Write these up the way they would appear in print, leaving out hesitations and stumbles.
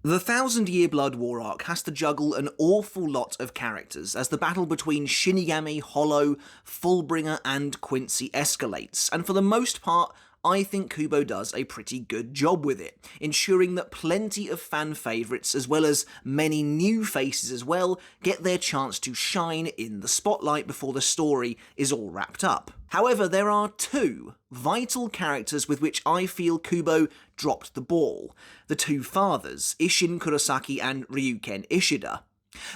The Thousand Year Blood War arc has to juggle an awful lot of characters as the battle between Shinigami, Hollow, Fullbringer and Quincy escalates, and for the most part, I think Kubo does a pretty good job with it, ensuring that plenty of fan favourites, as well as many new faces as well, get their chance to shine in the spotlight before the story is all wrapped up. However, there are two vital characters with which I feel Kubo dropped the ball. The two fathers, Isshin Kurosaki and Ryuken Ishida.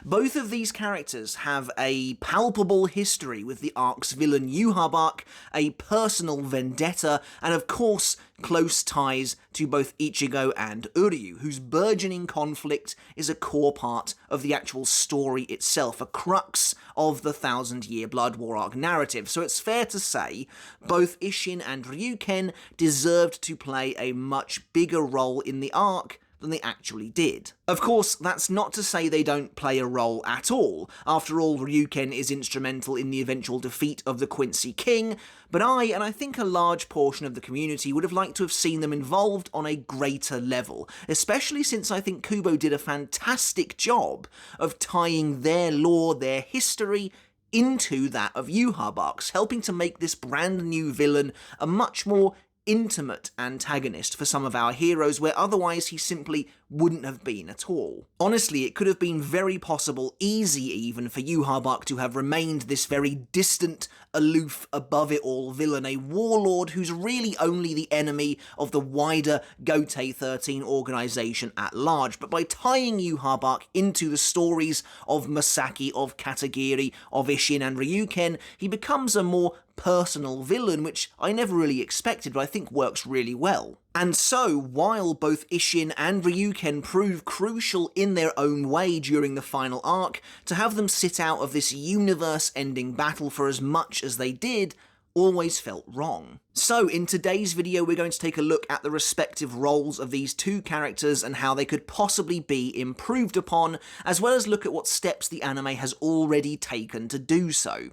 Both of these characters have a palpable history with the arc's villain Yhwach, a personal vendetta, and of course close ties to both Ichigo and Uryu, whose burgeoning conflict is a core part of the actual story itself, a crux of the Thousand Year Blood War arc narrative. So it's fair to say both Isshin and Ryuken deserved to play a much bigger role in the arc than they actually did. Of course, that's not to say they don't play a role at all. After all, Ryuken is instrumental in the eventual defeat of the Quincy King, but and I think a large portion of the community, would have liked to have seen them involved on a greater level, especially since I think Kubo did a fantastic job of tying their lore, their history, into that of Yhwach's, helping to make this brand new villain a much more intimate antagonist for some of our heroes, where otherwise he simply wouldn't have been at all. Honestly, it could have been very possible, easy even, for Yhwach to have remained this very distant, aloof, above-it-all villain, a warlord who's really only the enemy of the wider Gotei 13 organisation at large. But by tying Yhwach into the stories of Masaki, of Katagiri, of Isshin and Ryuken, he becomes a more personal villain, which I never really expected, but I think works really well. And so, while both Isshin and Ryuken prove crucial in their own way during the final arc, to have them sit out of this universe-ending battle for as much as they did always felt wrong. So, in today's video, we're going to take a look at the respective roles of these two characters and how they could possibly be improved upon, as well as look at what steps the anime has already taken to do so.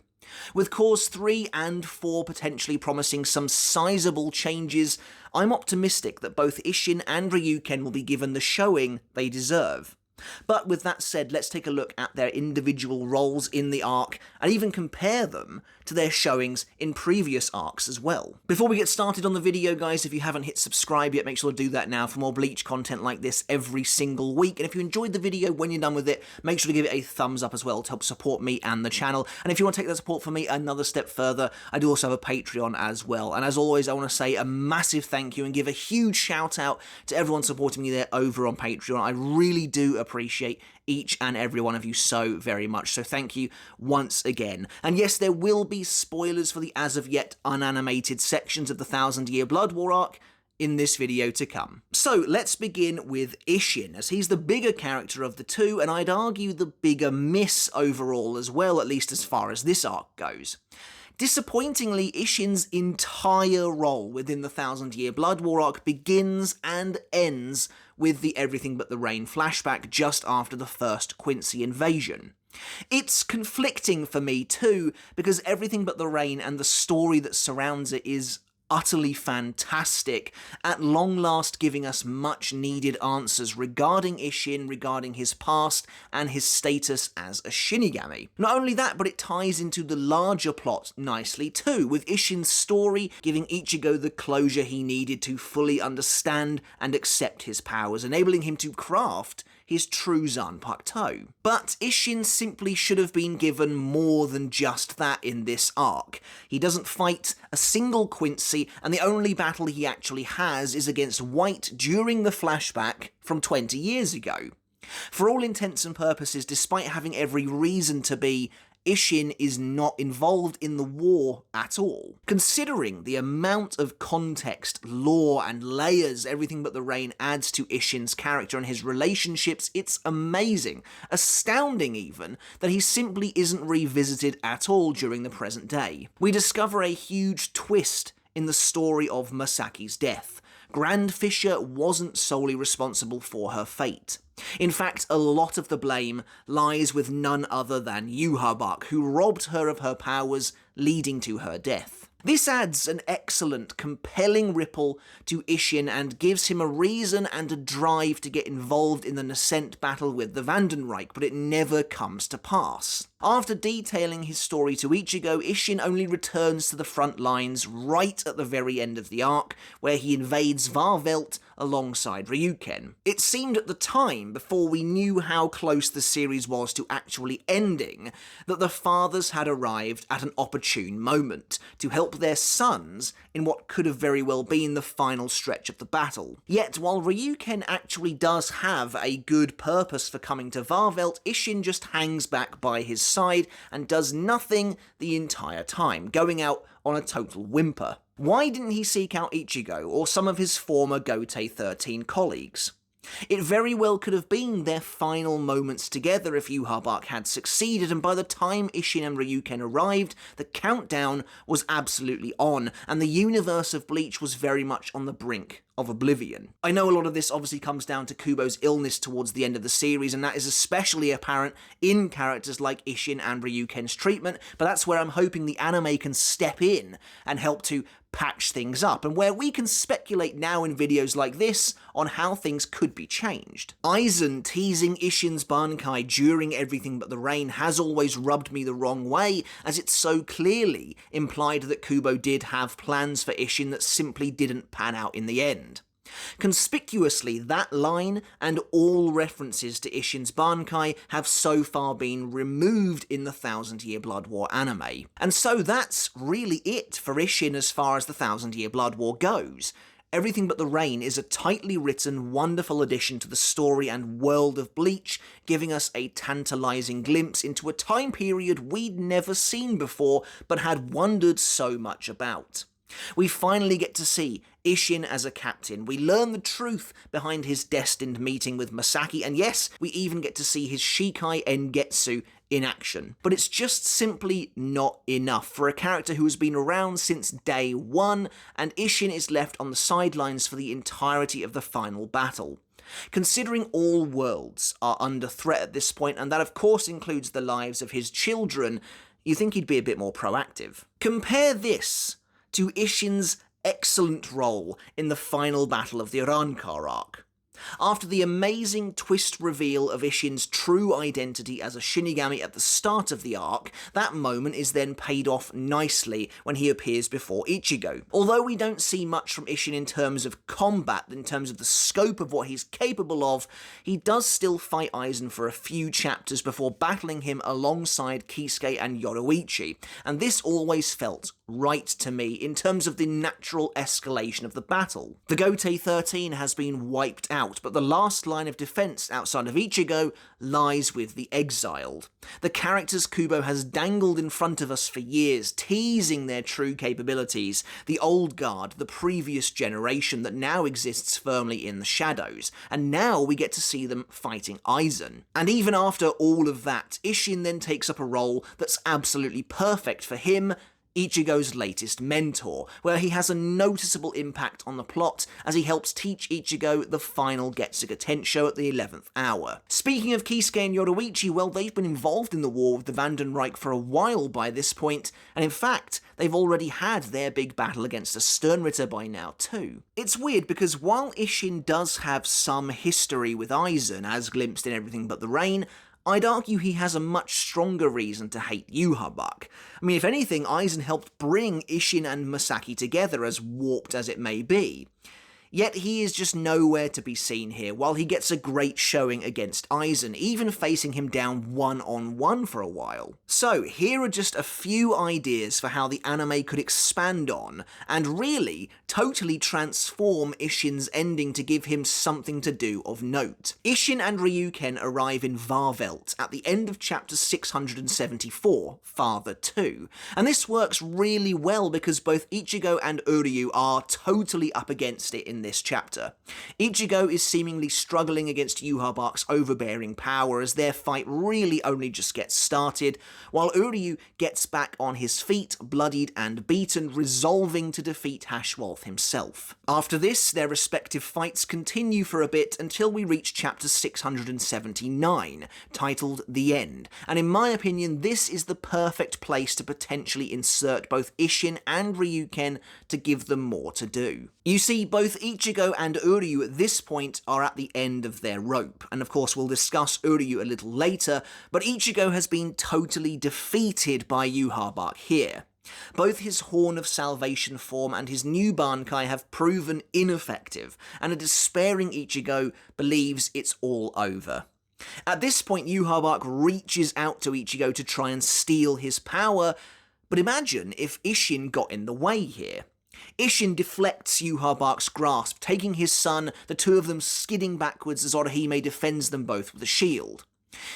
With Cores 3 and 4 potentially promising some sizable changes, I'm optimistic that both Isshin and Ryuken will be given the showing they deserve. But with that said, let's take a look at their individual roles in the arc, and even compare them to their showings in previous arcs as well. Before we get started on the video, guys, if you haven't hit subscribe yet, make sure to do that now for more Bleach content like this every single week. And if you enjoyed the video, when you're done with it, make sure to give it a thumbs up as well to help support me and the channel. And if you want to take that support from me another step further, I do also have a Patreon as well. And as always, I want to say a massive thank you and give a huge shout out to everyone supporting me there over on Patreon. I really do appreciate each and every one of you so very much, so thank you once again. And yes, there will be spoilers for the as of yet unanimated sections of the Thousand Year Blood War arc in this video to come. So let's begin with Isshin, as he's the bigger character of the two, and I'd argue the bigger miss overall as well, at least as far as this arc goes. Disappointingly, Isshin's entire role within the Thousand Year Blood War arc begins and ends with the Everything But the Rain flashback just after the first Quincy invasion. It's conflicting for me too, because Everything But the Rain and the story that surrounds it is utterly fantastic, at long last giving us much needed answers regarding Isshin, regarding his past and his status as a Shinigami. Not only that, but it ties into the larger plot nicely too, with Isshin's story giving Ichigo the closure he needed to fully understand and accept his powers, enabling him to craft his true Zanpakuto. But Isshin simply should have been given more than just that in this arc. He doesn't fight a single Quincy, and the only battle he actually has is against White during the flashback from 20 years ago. For all intents and purposes, despite having every reason to be, Isshin is not involved in the war at all. Considering the amount of context, lore, and layers Everything But the Rain adds to Isshin's character and his relationships, it's amazing, astounding even, that he simply isn't revisited at all during the present day. We discover a huge twist in the story of Masaki's death. Grand Fisher wasn't solely responsible for her fate. In fact, a lot of the blame lies with none other than Yhwach, who robbed her of her powers, leading to her death. This adds an excellent, compelling ripple to Isshin and gives him a reason and a drive to get involved in the nascent battle with the Vandenreich, but it never comes to pass. After detailing his story to Ichigo, Isshin only returns to the front lines right at the very end of the arc, where he invades Wahrwelt alongside Ryuken. It seemed at the time, before we knew how close the series was to actually ending, that the fathers had arrived at an opportune moment to help their sons in what could have very well been the final stretch of the battle. Yet, while Ryuken actually does have a good purpose for coming to Wahrwelt, Isshin just hangs back by his side and does nothing the entire time, going out on a total whimper. Why didn't he seek out Ichigo or some of his former Gotei 13 colleagues? It very well could have been their final moments together if Yhwach had succeeded, and by the time Isshin and Ryuken arrived, the countdown was absolutely on, and the universe of Bleach was very much on the brink of oblivion. I know a lot of this obviously comes down to Kubo's illness towards the end of the series, and that is especially apparent in characters like Isshin and Ryuken's treatment, but that's where I'm hoping the anime can step in and help to patch things up, and where we can speculate now in videos like this on how things could be changed. Aizen teasing Isshin's Bankai during Everything But the Rain has always rubbed me the wrong way, as it so clearly implied that Kubo did have plans for Isshin that simply didn't pan out in the end. Conspicuously, that line and all references to Isshin's Bankai have so far been removed in the Thousand Year Blood War anime. And so that's really it for Isshin as far as the Thousand Year Blood War goes. Everything But the Rain is a tightly written, wonderful addition to the story and world of Bleach, giving us a tantalizing glimpse into a time period we'd never seen before, but had wondered so much about. We finally get to see Isshin as a captain, we learn the truth behind his destined meeting with Masaki, and yes, we even get to see his Shikai Engetsu in action. But it's just simply not enough for a character who has been around since day one, and Isshin is left on the sidelines for the entirety of the final battle. Considering all worlds are under threat at this point, and that of course includes the lives of his children, you think he'd be a bit more proactive. Compare this to Isshin's excellent role in the final battle of the Rankar arc. After the amazing twist reveal of Isshin's true identity as a Shinigami at the start of the arc, that moment is then paid off nicely when he appears before Ichigo. Although we don't see much from Isshin in terms of combat, in terms of the scope of what he's capable of, he does still fight Aizen for a few chapters before battling him alongside Kisuke and Yoruichi, and this always felt right to me in terms of the natural escalation of the battle. The Gotei 13 has been wiped out, but the last line of defense outside of Ichigo lies with the exiled. The characters Kubo has dangled in front of us for years, teasing their true capabilities, the old guard, the previous generation that now exists firmly in the shadows, and now we get to see them fighting Aizen. And even after all of that, Isshin then takes up a role that's absolutely perfect for him, Ichigo's latest mentor, where he has a noticeable impact on the plot as he helps teach Ichigo the final Getsuga Tensho at the 11th hour. Speaking of Kisuke and Yoruichi, well, they've been involved in the war with the Vandenreich for a while by this point, and in fact, they've already had their big battle against a sternritter by now too. It's weird because while Isshin does have some history with Aizen, as glimpsed in Everything But the Rain, I'd argue he has a much stronger reason to hate Yhwach. I mean, if anything, Aizen helped bring Isshin and Masaki together, as warped as it may be. Yet he is just nowhere to be seen here, while he gets a great showing against Aizen, even facing him down one-on-one for a while. So, here are just a few ideas for how the anime could expand on, and really, totally transform Isshin's ending to give him something to do of note. Isshin and Ryuken arrive in Wahrwelt at the end of chapter 674, Father 2, and this works really well because both Ichigo and Uryu are totally up against it in in this chapter. Ichigo is seemingly struggling against Yhwach's overbearing power as their fight really only just gets started, while Uryu gets back on his feet, bloodied and beaten, resolving to defeat Hashwolf himself. After this, their respective fights continue for a bit until we reach chapter 679, titled The End, and in my opinion this is the perfect place to potentially insert both Isshin and Ryuken to give them more to do. You see, both Ichigo and Uryu at this point are at the end of their rope, and of course we'll discuss Uryu a little later, but Ichigo has been totally defeated by Yhwach here. Both his Horn of Salvation form and his new Bankai have proven ineffective, and a despairing Ichigo believes it's all over. At this point, Yhwach reaches out to Ichigo to try and steal his power, but imagine if Isshin got in the way here. Isshin deflects Yhwach's grasp, taking his son, the two of them skidding backwards as Orihime defends them both with a shield.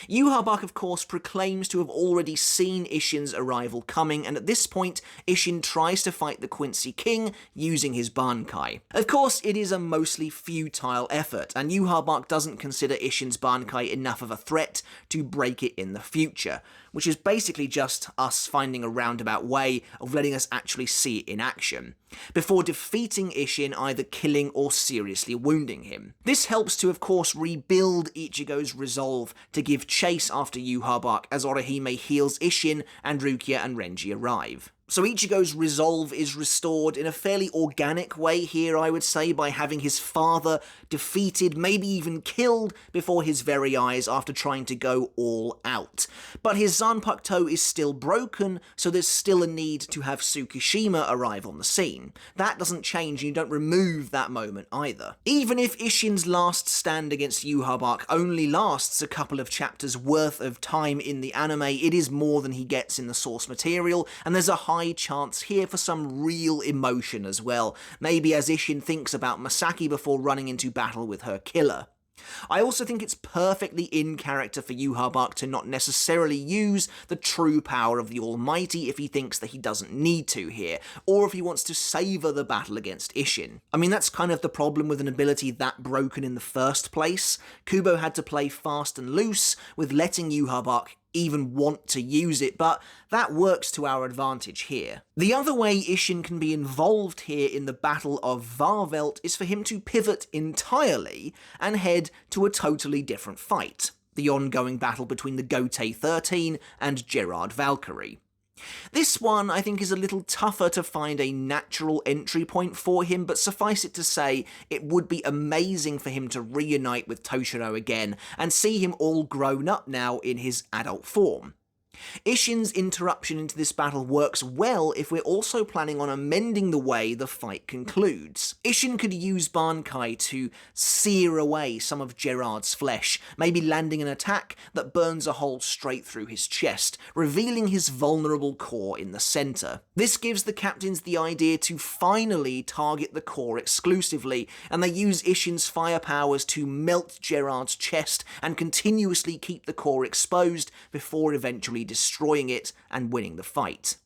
Yhwach, of course, proclaims to have already seen Isshin's arrival coming, and at this point, Isshin tries to fight the Quincy King using his Bankai. Of course, it is a mostly futile effort, and Yhwach doesn't consider Isshin's Bankai enough of a threat to break it in the future, which is basically just us finding a roundabout way of letting us actually see it in action, before defeating Isshin, either killing or seriously wounding him. This helps to, of course, rebuild Ichigo's resolve to give chase after Yhwach as Orihime heals Isshin and Rukia and Renji arrive. So Ichigo's resolve is restored in a fairly organic way here, I would say, by having his father defeated, maybe even killed, before his very eyes after trying to go all out. But his Zanpakuto is still broken, so there's still a need to have Tsukishima arrive on the scene. That doesn't change, and you don't remove that moment either. Even if Isshin's last stand against Yhwach only lasts a couple of chapters worth of time in the anime, it is more than he gets in the source material, and there's a high chance here for some real emotion as well, maybe as Isshin thinks about Masaki before running into battle with her killer. I also think it's perfectly in character for Yhwach to not necessarily use the true power of the Almighty if he thinks that he doesn't need to here, or if he wants to savour the battle against Isshin. I mean, that's kind of the problem with an ability that broken in the first place. Kubo had to play fast and loose with letting Yhwach even want to use it, but that works to our advantage here. The other way Isshin can be involved here in the Battle of Wahrwelt is for him to pivot entirely and head to a totally different fight, the ongoing battle between the Gotei 13 and Gerard Valkyrie. This one, I think, is a little tougher to find a natural entry point for him, but suffice it to say, it would be amazing for him to reunite with Toshiro again, and see him all grown up now in his adult form. Isshin's interruption into this battle works well if we're also planning on amending the way the fight concludes. Isshin could use Bankai to sear away some of Gerard's flesh, maybe landing an attack that burns a hole straight through his chest, revealing his vulnerable core in the centre. This gives the captains the idea to finally target the core exclusively, and they use Isshin's fire powers to melt Gerard's chest and continuously keep the core exposed before eventually destroying it and winning the fight.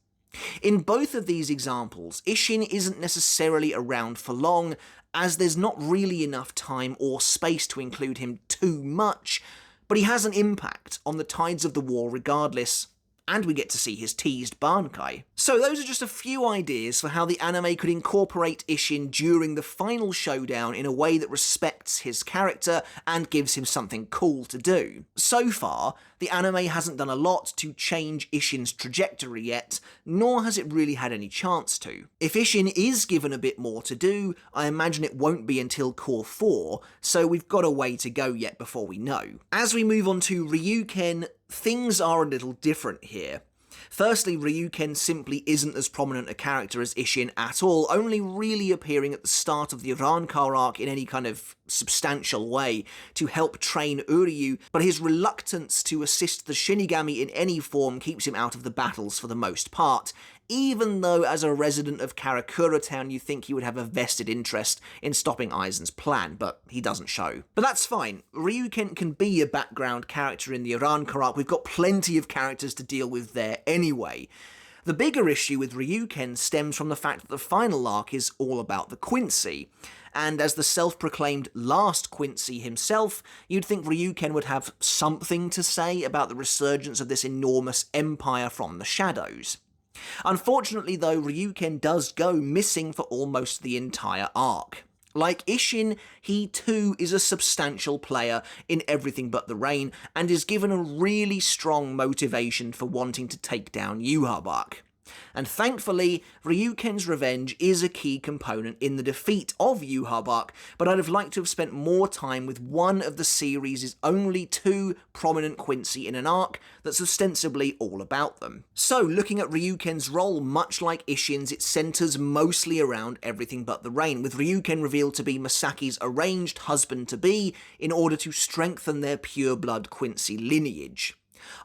In both of these examples, Isshin isn't necessarily around for long, as there's not really enough time or space to include him too much, but he has an impact on the tides of the war regardless, and we get to see his teased Bankai. So those are just a few ideas for how the anime could incorporate Isshin during the final showdown in a way that respects his character and gives him something cool to do. So far, the anime hasn't done a lot to change Isshin's trajectory yet, nor has it really had any chance to. If Isshin is given a bit more to do, I imagine it won't be until Core 4, so we've got a way to go yet before we know. As we move on to Ryuken, things are a little different here. Firstly, Ryuken simply isn't as prominent a character as Isshin at all, only really appearing at the start of the Rankar arc in any kind of substantial way to help train Uryu, but his reluctance to assist the Shinigami in any form keeps him out of the battles for the most part, even though as a resident of Karakura Town you think he would have a vested interest in stopping Aizen's plan, but he doesn't show. But that's fine. Ryuken can be a background character in the Rankar arc. We've got plenty of characters to deal with there anyway. The bigger issue with Ryuken stems from the fact that the final arc is all about the Quincy, and as the self-proclaimed last Quincy himself, you'd think Ryuken would have something to say about the resurgence of this enormous empire from the shadows. Unfortunately though, Ryuken does go missing for almost the entire arc. Like Isshin, he too is a substantial player in Everything But the Rain, and is given a really strong motivation for wanting to take down Yhwach. And thankfully, Ryuken's revenge is a key component in the defeat of Yhwach, but I'd have liked to have spent more time with one of the series' only two prominent Quincy in an arc that's ostensibly all about them. So, looking at Ryuken's role, much like Isshin's, it centres mostly around Everything But the Rain, with Ryuken revealed to be Masaki's arranged husband-to-be in order to strengthen their pure-blood Quincy lineage.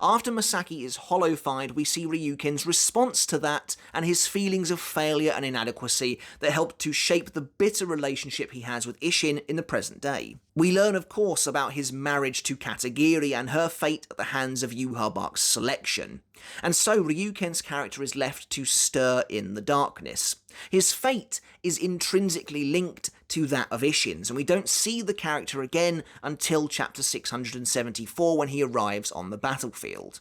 After Masaki is hollow-fied, we see Ryuken's response to that and his feelings of failure and inadequacy that helped to shape the bitter relationship he has with Isshin in the present day. We learn, of course, about his marriage to Katagiri and her fate at the hands of Yhwach's selection. And so Ryuken's character is left to stir in the darkness. His fate is intrinsically linked to that of Isshin's, and we don't see the character again until chapter 674 when he arrives on the battlefield.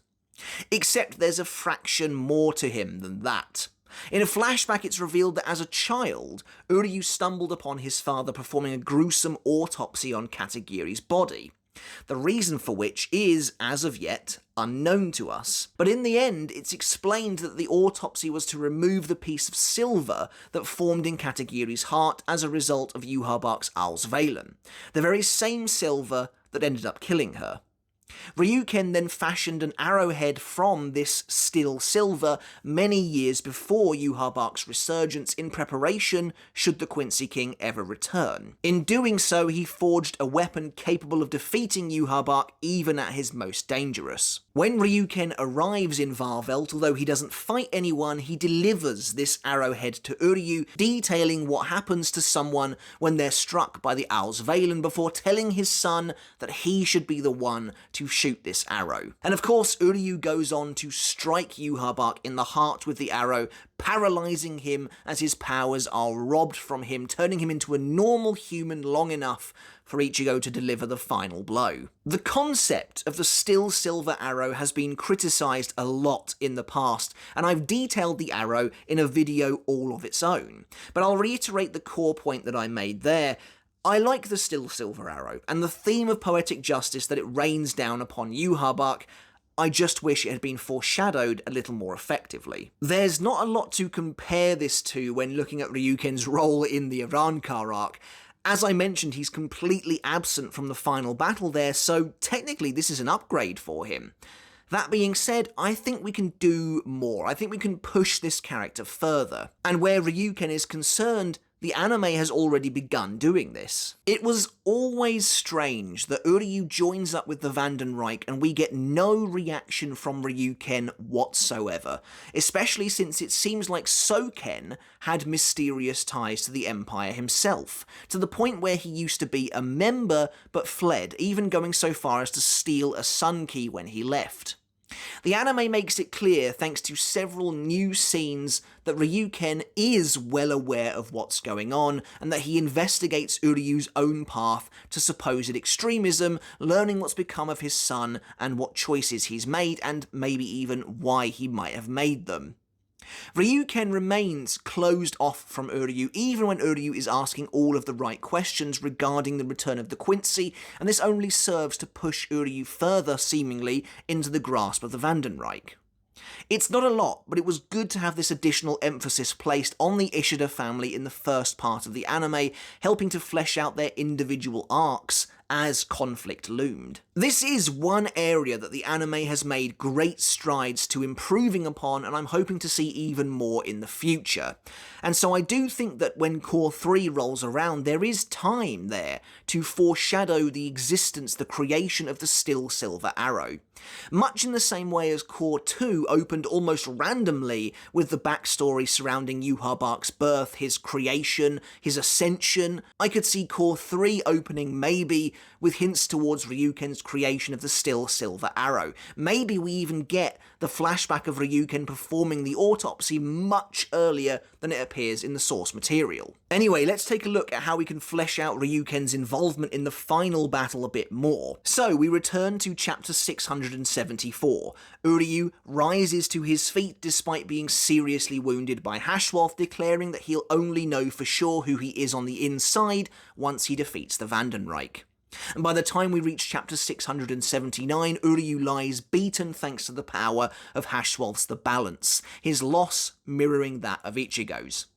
Except there's a fraction more to him than that. In a flashback, it's revealed that as a child, Uryu stumbled upon his father performing a gruesome autopsy on Katagiri's body. The reason for which is, as of yet, unknown to us. But in the end, it's explained that the autopsy was to remove the piece of silver that formed in Katagiri's heart as a result of Yhwach's Alsvalen, the very same silver that ended up killing her. Ryuken then fashioned an arrowhead from this still silver many years before Yhwach's resurgence in preparation should the Quincy King ever return. In doing so, he forged a weapon capable of defeating Yhwach even at his most dangerous. When Ryuken arrives in Wahrwelt, although he doesn't fight anyone, he delivers this arrowhead to Uryu, detailing what happens to someone when they're struck by the Alsvalen before telling his son that he should be the one to shoot this arrow. And of course, Uryu goes on to strike Yhwach in the heart with the arrow, paralysing him as his powers are robbed from him, turning him into a normal human long enough for Ichigo to deliver the final blow. The concept of the still silver arrow has been criticised a lot in the past, and I've detailed the arrow in a video all of its own. But I'll reiterate the core point that I made there. I like the still silver arrow, and the theme of poetic justice that it rains down upon Yhwach. I just wish it had been foreshadowed a little more effectively. There's not a lot to compare this to when looking at Ryuken's role in the Arrancar arc. As I mentioned, he's completely absent from the final battle there, so technically this is an upgrade for him. That being said, I think we can do more. I think we can push this character further. And where Ryuken is concerned, the anime has already begun doing this. It was always strange that Uryu joins up with the Vandenreich and we get no reaction from Ryuken whatsoever, especially since it seems like Soken had mysterious ties to the Empire himself, to the point where he used to be a member but fled, even going so far as to steal a Sun Key when he left. The anime makes it clear, thanks to several new scenes, that Ryuken is well aware of what's going on, and that he investigates Uryu's own path to supposed extremism, learning what's become of his son and what choices he's made, and maybe even why he might have made them. Ryuken remains closed off from Uryu even when Uryu is asking all of the right questions regarding the return of the Quincy, and this only serves to push Uryu further, seemingly, into the grasp of the Vandenreich. It's not a lot, but it was good to have this additional emphasis placed on the Ishida family in the first part of the anime, helping to flesh out their individual arcs as conflict loomed. This is one area that the anime has made great strides to improving upon, and I'm hoping to see even more in the future. And so I do think that when Core 3 rolls around, there is time there to foreshadow the existence, the creation of the still silver arrow. Much in the same way as Core 2 opened almost randomly with the backstory surrounding Yhwach's birth, his creation, his ascension, I could see Core 3 opening maybe with hints towards Ryuken's creation of the still silver arrow. Maybe we even get the flashback of Ryuken performing the autopsy much earlier than it appears in the source material. Anyway, let's take a look at how we can flesh out Ryuken's involvement in the final battle a bit more. So, we return to chapter 674. Uryu rises to his feet despite being seriously wounded by Hashwolf, declaring that he'll only know for sure who he is on the inside once he defeats the Vandenreich. And by the time we reach chapter 679, Uryu lies beaten thanks to the power of Hashwolf's The Balance, his loss mirroring that of Ichigo's.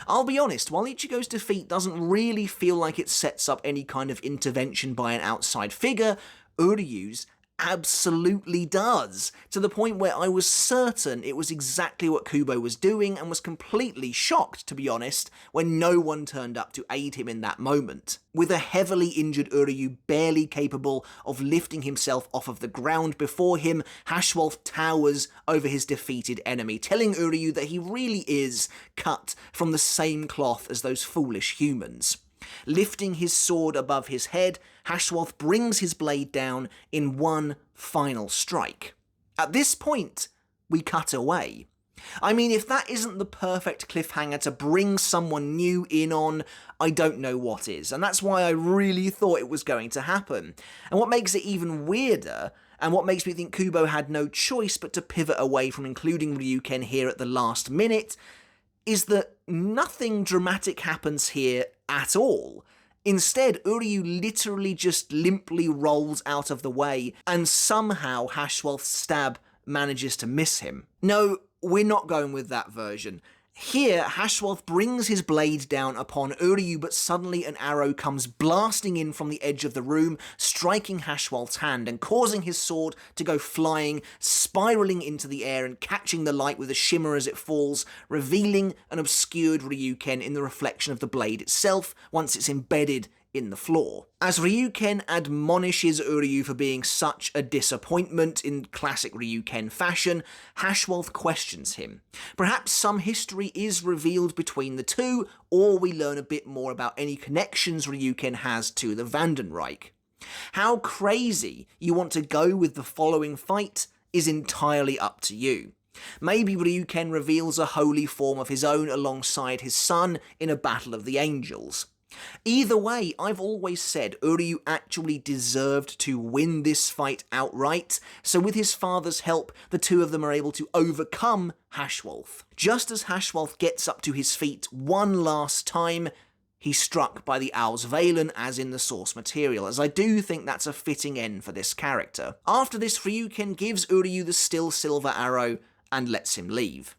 I'll be honest, while Ichigo's defeat doesn't really feel like it sets up any kind of intervention by an outside figure, Uryu's absolutely does, to the point where I was certain it was exactly what Kubo was doing and was completely shocked, to be honest, when no one turned up to aid him in that moment. With a heavily injured Uryu barely capable of lifting himself off of the ground before him, Hashwolf towers over his defeated enemy, telling Uryu that he really is cut from the same cloth as those foolish humans. Lifting his sword above his head, Hashwolf brings his blade down in one final strike. At this point, we cut away. I mean, if that isn't the perfect cliffhanger to bring someone new in on, I don't know what is, and that's why I really thought it was going to happen. And what makes it even weirder, and what makes me think Kubo had no choice but to pivot away from including Ryuken here at the last minute, is that nothing dramatic happens here at all. Instead, Uryu literally just limply rolls out of the way, and somehow Hashwolf's stab manages to miss him. No, we're not going with that version. Here, Hashwolf brings his blade down upon Uryu, but suddenly an arrow comes blasting in from the edge of the room, striking Hashwolf's hand and causing his sword to go flying, spiraling into the air and catching the light with a shimmer as it falls, revealing an obscured Ryuken in the reflection of the blade itself once it's embedded in the floor. As Ryuken admonishes Uryu for being such a disappointment in classic Ryuken fashion, Hashwolf questions him. Perhaps some history is revealed between the two, or we learn a bit more about any connections Ryuken has to the Vandenreich. How crazy you want to go with the following fight is entirely up to you. Maybe Ryuken reveals a holy form of his own alongside his son in a battle of the angels. Either way, I've always said Uryu actually deserved to win this fight outright, so with his father's help, the two of them are able to overcome Hashwolf. Just as Hashwolf gets up to his feet one last time, he's struck by the Owl's Valen as in the source material, as I do think that's a fitting end for this character. After this, Ryuken gives Uryu the still silver arrow and lets him leave.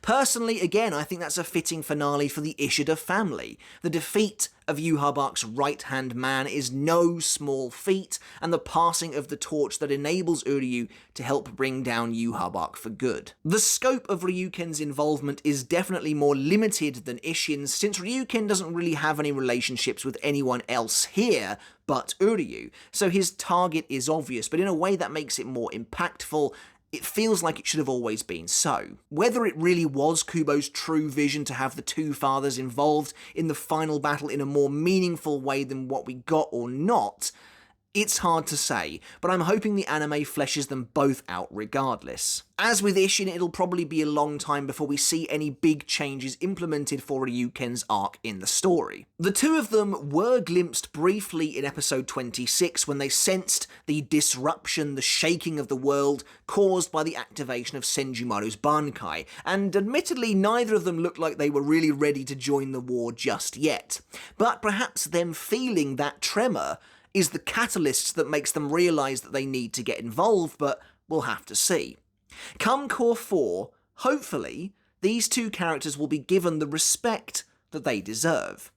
Personally, again, I think that's a fitting finale for the Ishida family. The defeat of Yhwach's right-hand man is no small feat, and the passing of the torch that enables Uryu to help bring down Yhwach for good. The scope of Ryuken's involvement is definitely more limited than Isshin's, since Ryuken doesn't really have any relationships with anyone else here but Uryu, so his target is obvious, but in a way that makes it more impactful. It feels like it should have always been so. Whether it really was Kubo's true vision to have the two fathers involved in the final battle in a more meaningful way than what we got or not, it's hard to say, but I'm hoping the anime fleshes them both out regardless. As with Isshin, it'll probably be a long time before we see any big changes implemented for Ryuken's arc in the story. The two of them were glimpsed briefly in episode 26 when they sensed the disruption, the shaking of the world caused by the activation of Senjumaru's Bankai, and admittedly neither of them looked like they were really ready to join the war just yet. But perhaps them feeling that tremor is the catalyst that makes them realise that they need to get involved, but we'll have to see. Come Core 4, hopefully, these two characters will be given the respect that they deserve.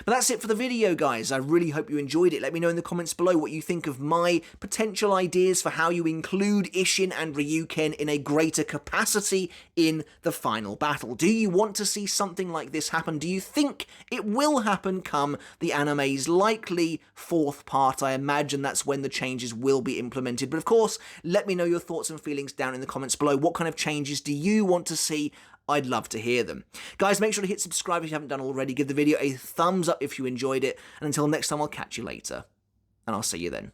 But that's it for the video, guys. I really hope you enjoyed it. Let me know in the comments below what you think of my potential ideas for how you include Isshin and Ryuken in a greater capacity in the final battle. Do you want to see something like this happen? Do you think it will happen come the anime's likely fourth part? I imagine that's when the changes will be implemented. But of course, let me know your thoughts and feelings down in the comments below. What kind of changes do you want to see? I'd love to hear them. Guys, make sure to hit subscribe if you haven't done already. Give the video a thumbs up if you enjoyed it. And until next time, I'll catch you later. and I'll see you then.